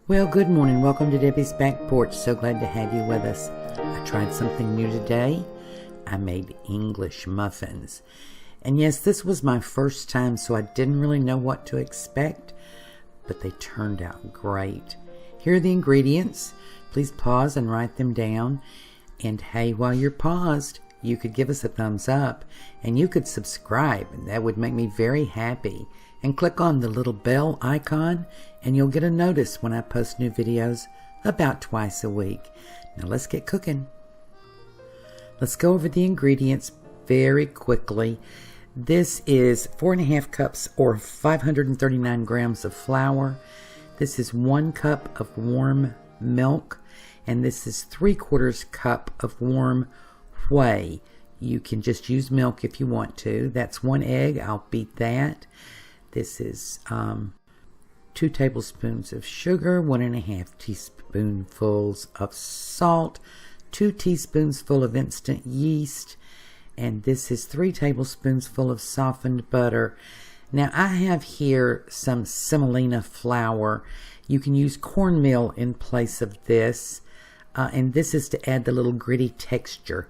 Well, good morning. Welcome to Debbie's Back Porch. So glad to have you with us. I tried something new today. I made English muffins. And yes, this was my first time, so I didn't really know what to expect, but they turned out great. Here are the ingredients. Please pause and write them down. And hey, while you're paused, you could give us a thumbs up and you could subscribe, and that would make me very happy. And click on the little bell icon and you'll get a notice when I post new videos about twice a week. Now let's get cooking. Let's go over the ingredients very quickly. This is 4.5 cups or 539 grams of flour. This is 1 cup of warm milk, and this is 3/4 cup of warm whey. You can just use milk if you want to. That's 1 egg. I'll beat that. This is 2 tablespoons of sugar, 1.5 teaspoonfuls of salt, 2 teaspoonsful of instant yeast, and this is 3 tablespoons full of softened butter. Now I have here some semolina flour. You can use cornmeal in place of this, and this is to add the little gritty texture.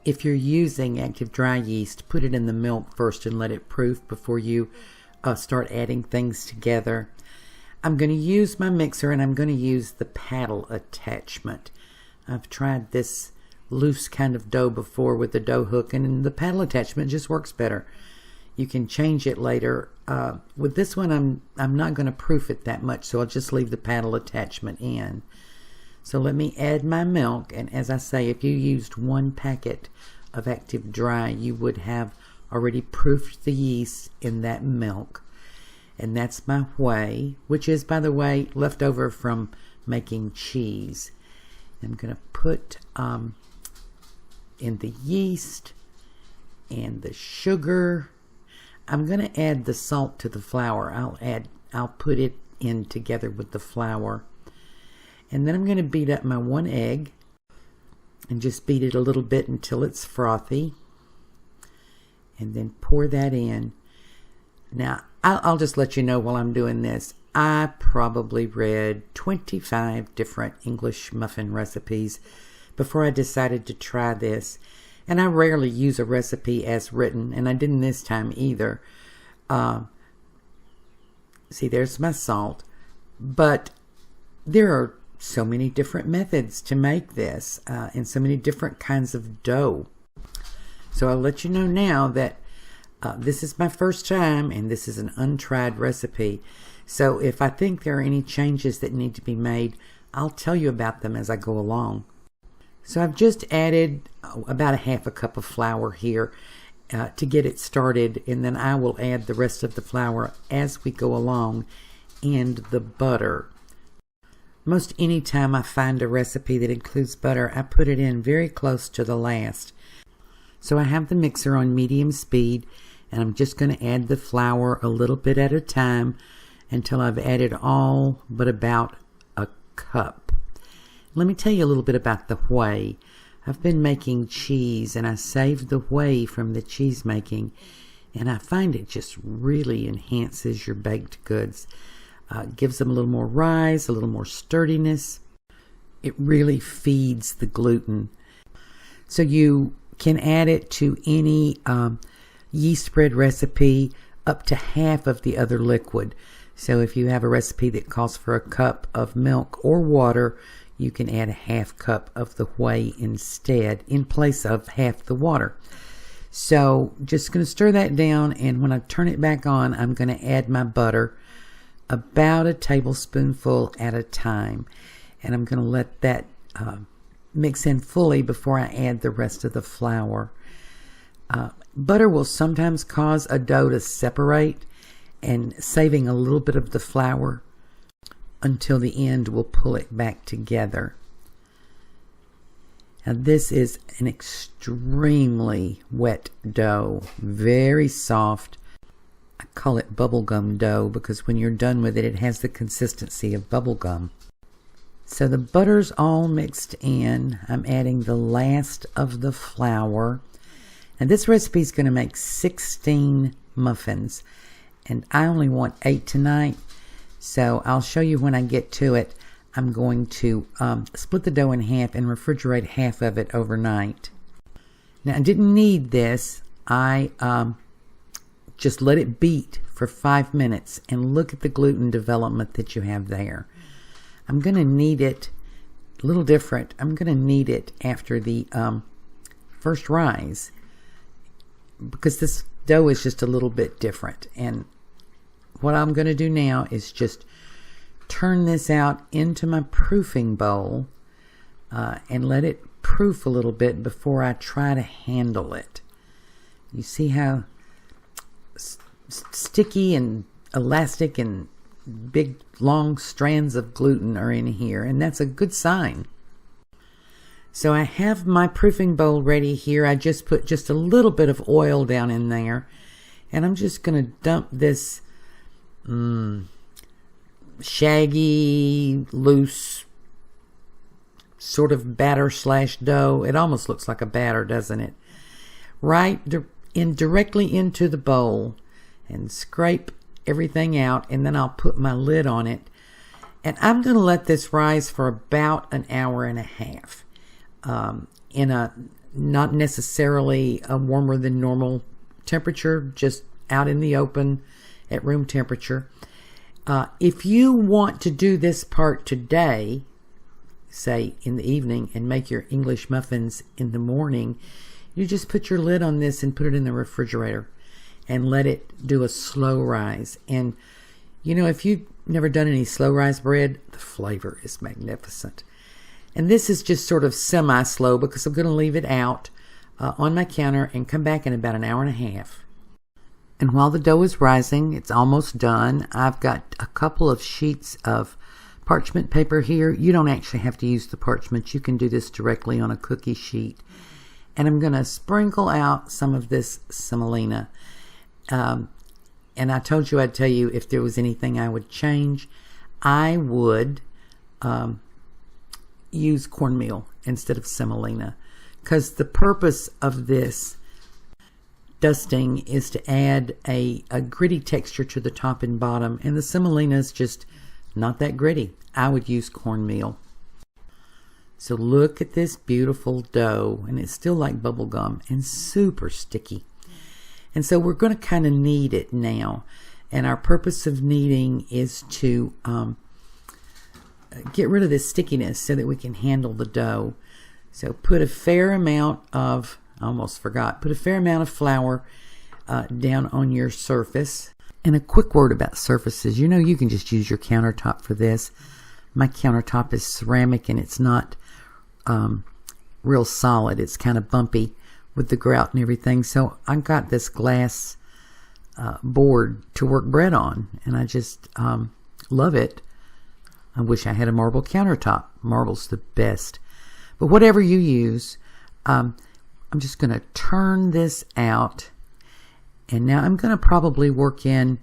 If you're using active dry yeast, put it in the milk first and let it proof before you start adding things together. I'm going to use my mixer and I'm going to use the paddle attachment. I've tried this loose kind of dough before with the dough hook, and the paddle attachment just works better. You can change it later. With this one I'm not going to proof it that much, so I'll just leave the paddle attachment in. So let me add my milk, and as I say, if you used 1 packet of active dry, you would have already proofed the yeast in that milk. And that's my whey, which is, by the way, left over from making cheese. I'm going to put in the yeast and the sugar. I'm going to add the salt to the flour. I'll put it in together with the flour. And then I'm going to beat up my 1 egg and just beat it a little bit until it's frothy. And then pour that in. Now, I'll just let you know while I'm doing this, I probably read 25 different English muffin recipes before I decided to try this. And I rarely use a recipe as written, and I didn't this time either. See, there's my salt. But there are so many different methods to make this, and so many different kinds of dough. So I'll let you know now that this is my first time and this is an untried recipe. So if I think there are any changes that need to be made, I'll tell you about them as I go along. So I've just added about 1/2 cup of flour here to get it started, and then I will add the rest of the flour as we go along, and the butter. Most any time I find a recipe that includes butter, I put it in very close to the last. So I have the mixer on medium speed, and I'm just going to add the flour a little bit at a time until I've added all but about a cup. Let me tell you a little bit about the whey. I've been making cheese, and I saved the whey from the cheese making, and I find it just really enhances your baked goods. Gives them a little more rise, a little more sturdiness. It really feeds the gluten. So you can add it to any yeast spread recipe up to half of the other liquid. So if you have a recipe that calls for a cup of milk or water, you can add a 1/2 cup of the whey instead in place of half the water. So just going to stir that down, and when I turn it back on, I'm going to add my butter, about a tablespoonful at a time, and I'm going to let that mix in fully before I add the rest of the flour. Butter will sometimes cause a dough to separate, and saving a little bit of the flour until the end will pull it back together. Now this is an extremely wet dough, very soft. I call it bubblegum dough because when you're done with it, it has the consistency of bubblegum. So the butter's all mixed in. I'm adding the last of the flour. And this recipe is going to make 16 muffins. And I only want 8 tonight. So I'll show you when I get to it. I'm going to split the dough in half and refrigerate half of it overnight. Now, I didn't knead this. I just let it beat for 5 minutes, and look at the gluten development that you have there. I'm going to knead it a little different. I'm going to knead it after the first rise, because this dough is just a little bit different. And what I'm going to do now is just turn this out into my proofing bowl and let it proof a little bit before I try to handle it. You see how sticky and elastic and big long strands of gluten are in here, and that's a good sign. So I have my proofing bowl ready here. I just put just a little bit of oil down in there, and I'm just going to dump this shaggy, loose sort of batter slash dough. It almost looks like a batter, doesn't it? Right directly into the bowl, and scrape everything out, and then I'll put my lid on it, and I'm going to let this rise for about an hour and a half in a not necessarily a warmer than normal temperature, just out in the open at room temperature. If you want to do this part today, say in the evening, and make your English muffins in the morning, you just put your lid on this and put it in the refrigerator and let it do a slow rise. And you know, if you've never done any slow rise bread, the flavor is magnificent. And this is just sort of semi-slow, because I'm going to leave it out on my counter and come back in about an hour and a half. And while the dough is rising, it's almost done. I've got a couple of sheets of parchment paper here. You don't actually have to use the parchment. You can do this directly on a cookie sheet. And I'm going to sprinkle out some of this semolina. And I told you I'd tell you if there was anything I would change. I would use cornmeal instead of semolina, because the purpose of this dusting is to add a gritty texture to the top and bottom, and the semolina is just not that gritty. I would use cornmeal. So look at this beautiful dough, and it's still like bubble gum and super sticky. And so we're going to kind of knead it now. And our purpose of kneading is to get rid of this stickiness so that we can handle the dough. So put a fair amount of, I almost forgot, put a fair amount of flour down on your surface. And a quick word about surfaces. You know, you can just use your countertop for this. My countertop is ceramic, and it's not real solid. It's kind of bumpy with the grout and everything. So I got this glass board to work bread on, and I just love it. I wish I had a marble countertop. Marble's the best. But whatever you use, I'm just going to turn this out. And now I'm going to probably work in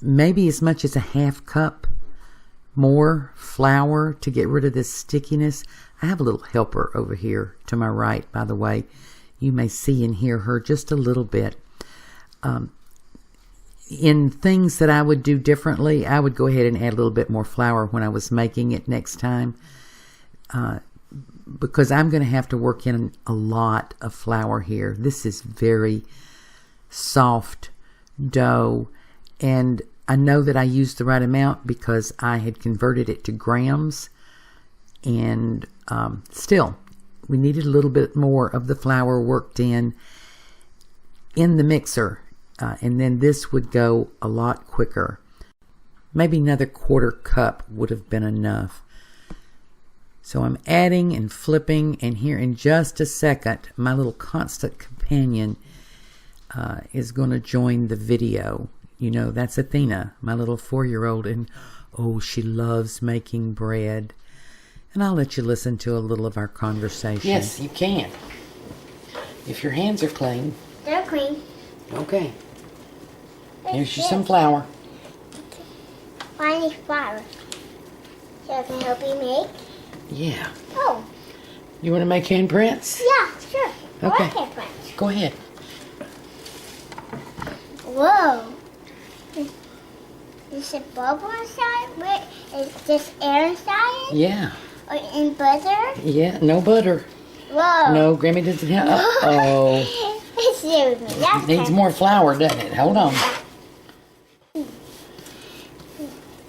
maybe as much as a half cup more flour to get rid of this stickiness. I have a little helper over here to my right, by the way. You may see and hear her just a little bit. In things that I would do differently, I would go ahead and add a little bit more flour when I was making it next time, because I'm going to have to work in a lot of flour here. This is very soft dough, and I know that I used the right amount because I had converted it to grams, and still we needed a little bit more of the flour worked in the mixer, and then this would go a lot quicker. Maybe another 1/4 cup would have been enough. So I'm adding and flipping, and here in just a second my little constant companion is going to join the video. You know, that's Athena, my little 4-year-old, and oh, she loves making bread. And I'll let you listen to a little of our conversation. Yes, you can. If your hands are clean. They're clean. Okay. Here's you some flour. I need flour. So I can help you make? Yeah. Oh. You want to make handprints? Yeah, sure. Okay. I like handprints. Go ahead. Whoa. Is it bubble inside? Wait, is this air inside? Yeah. Or in butter? Yeah, no butter. Whoa. No, Grammy doesn't have. Uh-oh. It's with me. That's Needs more flour, doesn't it? Hold on.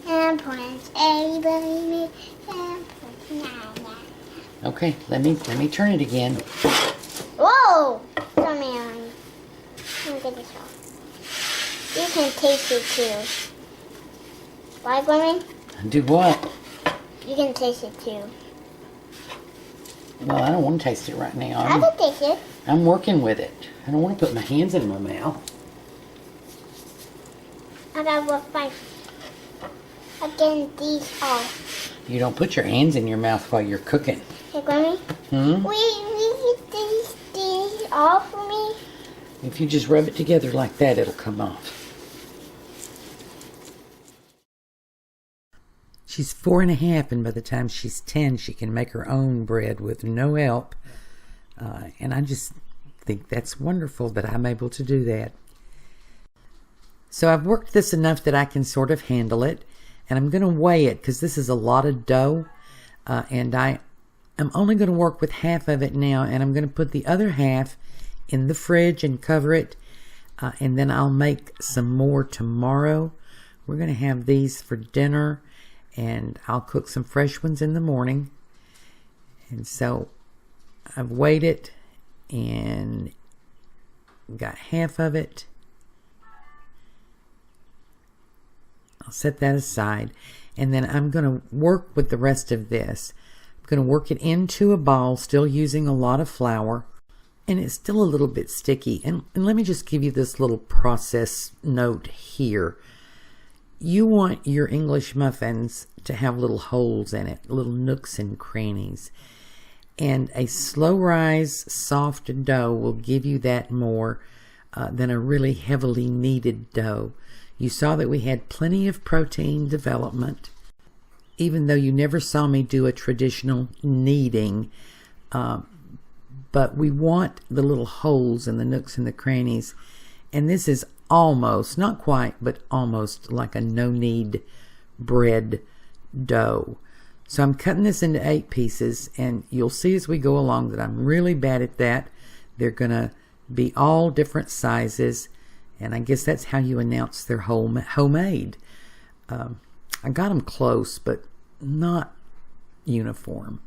And Prince A, baby. And Prince Nana. Okay, let me turn it again. Whoa! Come here, honey. Let me get this off. You can taste it too. Why, Grammy? Do what? You can taste it too. Well, I don't want to taste it right now. I can taste it. I'm working with it. I don't want to put my hands in my mouth. I gotta work by getting these off. You don't put your hands in your mouth while you're cooking. Hey, Grammy? Hmm? Will you get these off for me? If you just rub it together like that, it'll come off. She's 4.5, and by the time she's 10, she can make her own bread with no help. And I just think that's wonderful that I'm able to do that. So I've worked this enough that I can sort of handle it. And I'm going to weigh it because this is a lot of dough. And I'm only going to work with half of it now. And I'm going to put the other half in the fridge and cover it. And then I'll make some more tomorrow. We're going to have these for dinner. And I'll cook some fresh ones in the morning. And so I've weighed it and got half of it. I'll set that aside. And then I'm going to work with the rest of this. I'm going to work it into a ball, still using a lot of flour. And it's still a little bit sticky. And let me just give you this little process note here. You want your English muffins to have little holes in it, little nooks and crannies. And a slow rise, soft dough will give you that more than a really heavily kneaded dough. You saw that we had plenty of protein development, even though you never saw me do a traditional kneading. But we want the little holes in the nooks and the crannies. And this is almost, not quite, but almost like a no-knead bread dough. So I'm cutting this into 8 pieces, and you'll see as we go along that I'm really bad at that. They're going to be all different sizes, and I guess that's how you announce they're homemade. I got them close, but not uniform.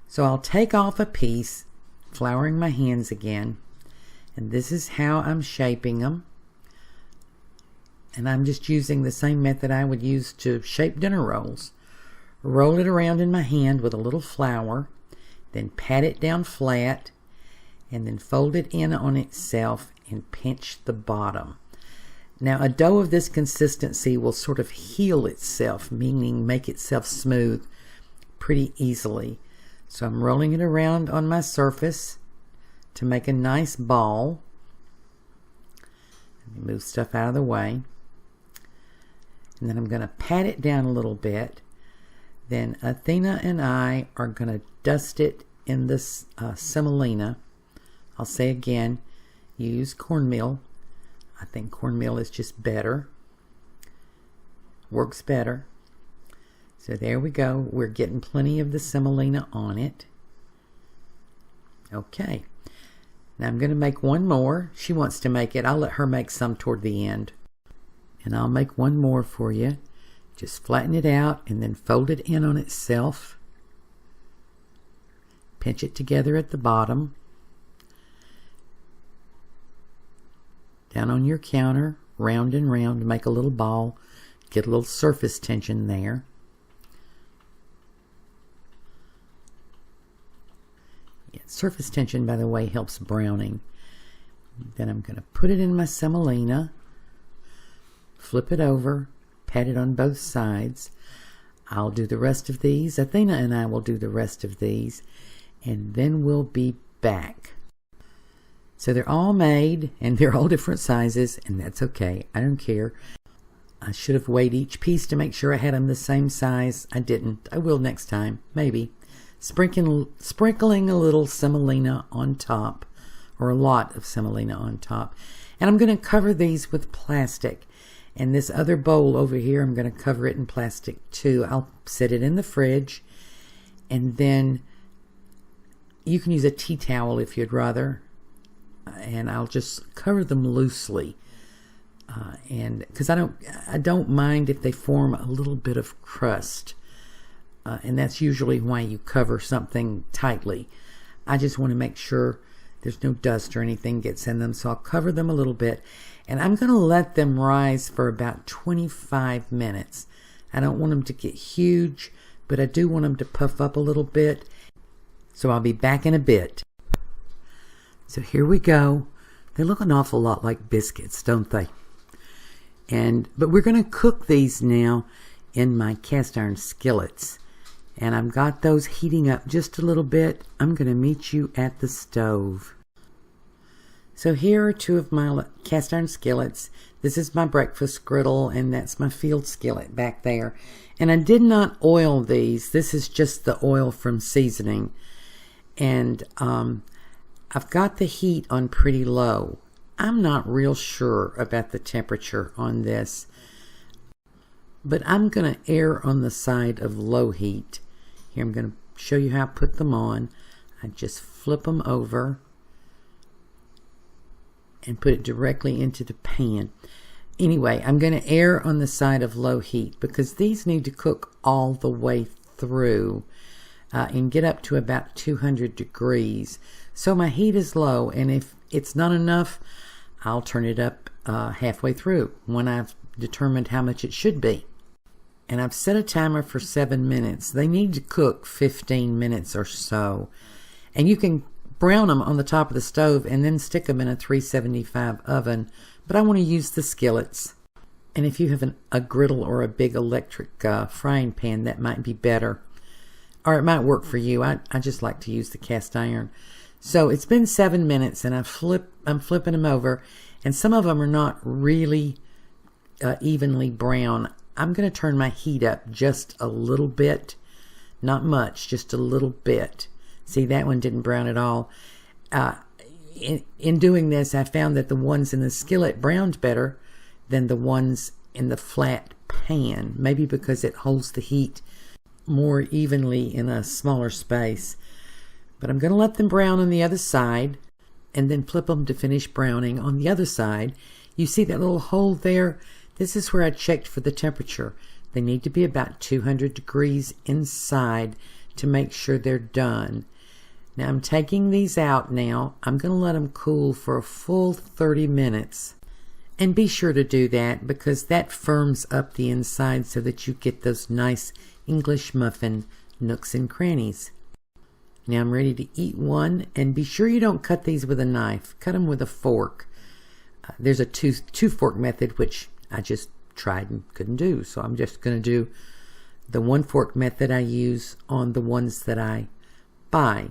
So I'll take off a piece, flouring my hands again, and this is how I'm shaping them. And I'm just using the same method I would use to shape dinner rolls. Roll it around in my hand with a little flour, then pat it down flat, and then fold it in on itself and pinch the bottom. Now, a dough of this consistency will sort of heal itself, meaning make itself smooth pretty easily. So I'm rolling it around on my surface to make a nice ball. Let me move stuff out of the way. And then I'm going to pat it down a little bit. Then Athena and I are going to dust it in this semolina. I'll say again, use cornmeal. I think cornmeal is just better. Works better. So there we go. We're getting plenty of the semolina on it. Okay. Now I'm going to make one more. She wants to make it. I'll let her make some toward the end. And I'll make one more for you. Just flatten it out and then fold it in on itself. Pinch it together at the bottom. Down on your counter, round and round, make a little ball. Get a little surface tension there. Yeah, surface tension, by the way, helps browning. Then I'm going to put it in my semolina. Flip it over, pat it on both sides. I'll do the rest of these. Athena and I will do the rest of these, and then we'll be back. So they're all made, and they're all different sizes, and that's okay. I don't care. I should have weighed each piece to make sure I had them the same size. I didn't. I will next time, maybe. Sprinkling a little semolina on top, or a lot of semolina on top. And I'm going to cover these with plastic. And this other bowl over here, I'm going to cover it in plastic too. I'll set it in the fridge, and then you can use a tea towel if you'd rather, and I'll just cover them loosely. And because I don't mind if they form a little bit of crust, and that's usually why you cover something tightly. I just want to make sure there's no dust or anything gets in them, so I'll cover them a little bit, and I'm going to let them rise for about 25 minutes. I don't want them to get huge, but I do want them to puff up a little bit, so I'll be back in a bit. So here we go. They look an awful lot like biscuits, don't they? But we're going to cook these now in my cast iron skillets. And I've got those heating up just a little bit. I'm going to meet you at the stove. So here are two of my cast iron skillets. This is my breakfast griddle, and that's my field skillet back there. And I did not oil these. This is just the oil from seasoning. And I've got the heat on pretty low. I'm not real sure about the temperature on this, but I'm going to err on the side of low heat. Here, I'm going to show you how I put them on. I just flip them over and put it directly into the pan. Anyway, I'm going to err on the side of low heat because these need to cook all the way through and get up to about 200 degrees. So my heat is low, and if it's not enough, I'll turn it up halfway through when I've determined how much it should be. And I've set a timer for 7 minutes. They need to cook 15 minutes or so. And you can brown them on the top of the stove and then stick them in a 375 oven. But I want to use the skillets. And if you have a griddle or a big electric frying pan, that might be better. Or it might work for you. I just like to use the cast iron. So it's been 7 minutes, and I'm flipping them over. And some of them are not really evenly brown. I'm going to turn my heat up just a little bit. Not much, just a little bit. See, that one didn't brown at all. In doing this, I found that the ones in the skillet browned better than the ones in the flat pan. Maybe because it holds the heat more evenly in a smaller space. But I'm going to let them brown on the other side and then flip them to finish browning on the other side. You see that little hole there? This is where I checked for the temperature. They need to be about 200 degrees inside to make sure they're done. Now I'm taking these out now. I'm going to let them cool for a full 30 minutes. And be sure to do that because that firms up the inside so that you get those nice English muffin nooks and crannies. Now I'm ready to eat one, and be sure you don't cut these with a knife. Cut them with a fork. There's a two fork method, which I just tried and couldn't do. So I'm just going to do the one fork method I use on the ones that I buy.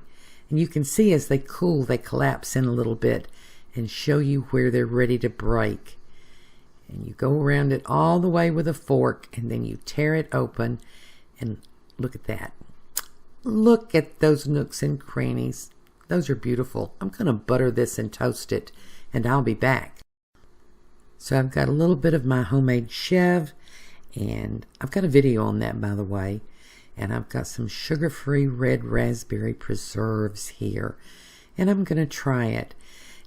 And you can see as they cool, they collapse in a little bit and show you where they're ready to break. And you go around it all the way with a fork, and then you tear it open, and look at that. Look at those nooks and crannies. Those are beautiful. I'm going to butter this and toast it, and I'll be back. So I've got a little bit of my homemade chev, and I've got a video on that, by the way. And I've got some sugar-free red raspberry preserves here, and I'm going to try it.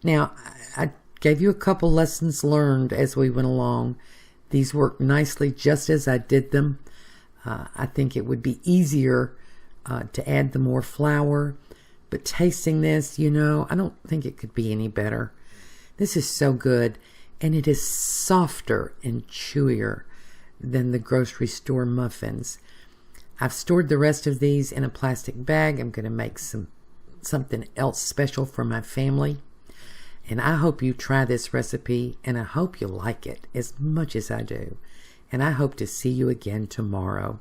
Now, I gave you a couple lessons learned as we went along. These work nicely just as I did them. I think it would be easier to add the more flour, but tasting this, I don't think it could be any better. This is so good, and it is softer and chewier than the grocery store muffins. I've stored the rest of these in a plastic bag. I'm going to make something else special for my family. And I hope you try this recipe, and I hope you like it as much as I do. And I hope to see you again tomorrow.